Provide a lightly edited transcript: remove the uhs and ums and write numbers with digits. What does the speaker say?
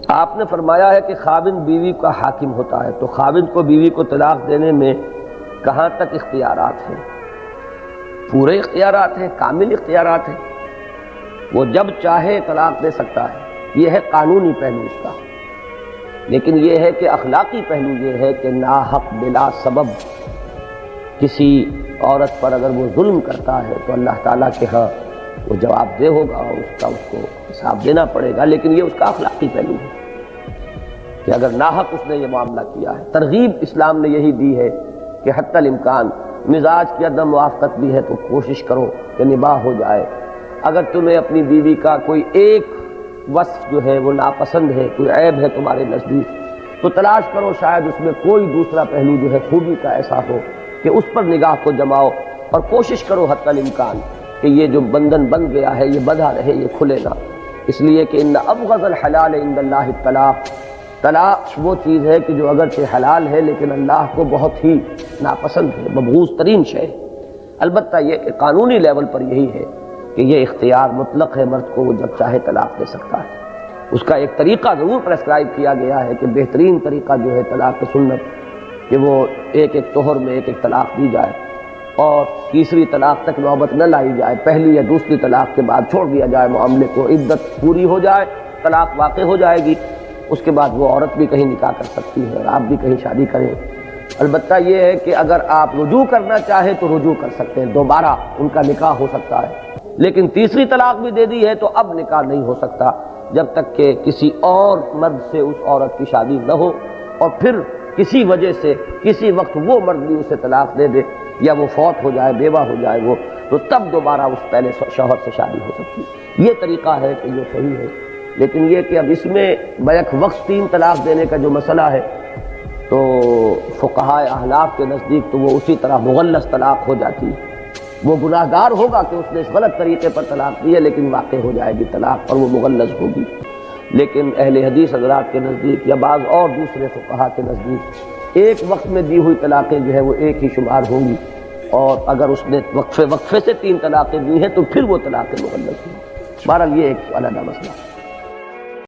آپ نے فرمایا ہے کہ خاوند بیوی کا حاکم ہوتا ہے، تو خاوند کو بیوی کو طلاق دینے میں کہاں تک اختیارات ہیں؟ پورے اختیارات ہیں، کامل اختیارات ہیں۔ وہ جب چاہے طلاق دے سکتا ہے، یہ ہے قانونی پہلو اس کا۔ لیکن یہ ہے کہ اخلاقی پہلو یہ ہے کہ ناحق بلا سبب کسی عورت پر اگر وہ ظلم کرتا ہے تو اللہ تعالیٰ کے ہاں وہ جواب دہ ہوگا اور اس کو حساب دینا پڑے گا، لیکن یہ اس کا اخلاقی پہلو ہے کہ اگر ناحق اس نے یہ معاملہ کیا ہے۔ ترغیب اسلام نے یہی دی ہے کہ حتی الامکان مزاج کی عدم موافقت بھی ہے تو کوشش کرو کہ نباہ ہو جائے۔ اگر تمہیں اپنی بیوی کا کوئی ایک وصف جو ہے وہ ناپسند ہے، کوئی عیب ہے تمہارے نزدیک، تو تلاش کرو شاید اس میں کوئی دوسرا پہلو جو ہے خوبی کا ایسا ہو کہ اس پر نگاہ کو جماؤ، اور کوشش کرو حتی الامکان کہ یہ جو بندھن بن گیا ہے یہ بندھا رہے، یہ کھلے نہ۔ اس لیے کہ ان ابغض الحلال عند اللہ الطلاق، طلاق وہ چیز ہے کہ جو اگرچہ حلال ہے لیکن اللہ کو بہت ہی ناپسند ہے، مبغوض ترین شے۔ البتہ یہ کہ قانونی لیول پر یہی ہے کہ یہ اختیار مطلق ہے، مرد کو وہ جب چاہے طلاق دے سکتا ہے۔ اس کا ایک طریقہ ضرور پرسکرائب کیا گیا ہے کہ بہترین طریقہ جو ہے طلاق سنت کہ وہ ایک ایک طہر میں ایک ایک طلاق دی جائے اور تیسری طلاق تک نوبت نہ لائی جائے، پہلی یا دوسری طلاق کے بعد چھوڑ دیا جائے معاملے کو، عدت پوری ہو جائے، طلاق واقع ہو جائے گی، اس کے بعد وہ عورت بھی کہیں نکاح کر سکتی ہے اور آپ بھی کہیں شادی کریں۔ البتہ یہ ہے کہ اگر آپ رجوع کرنا چاہیں تو رجوع کر سکتے ہیں، دوبارہ ان کا نکاح ہو سکتا ہے، لیکن تیسری طلاق بھی دے دی ہے تو اب نکاح نہیں ہو سکتا جب تک کہ کسی اور مرد سے اس عورت کی شادی نہ ہو، اور پھر کسی وجہ سے کسی وقت وہ مرد بھی اسے طلاق دے دے یا وہ فوت ہو جائے، بیوہ ہو جائے وہ، تو تب دوبارہ اس پہلے شوہر سے شادی ہو سکتی ہے۔ یہ طریقہ ہے کہ یہ صحیح ہے، لیکن یہ کہ اب اس میں بیک وقت 3 طلاق دینے کا جو مسئلہ ہے تو فقہائے احناف کے نزدیک تو وہ اسی طرح مغلظ طلاق ہو جاتی ہے۔ وہ گناہ گار ہوگا کہ اس نے اس غلط طریقے پر طلاق دی ہے، لیکن واقع ہو جائے گی طلاق اور وہ مغلظ ہوگی۔ لیکن اہل حدیث حضرات کے نزدیک یا بعض اور دوسرے فقہا کے نزدیک ایک وقت میں دی ہوئی طلاقیں جو ہے وہ ایک ہی شمار ہوں گی، اور اگر اس نے وقفے سے 3 طلاقیں دی ہیں تو پھر وہ طلاقیں مغلظ ہوں گی۔ بہرحال یہ ایک علیحدہ مسئلہ ہے۔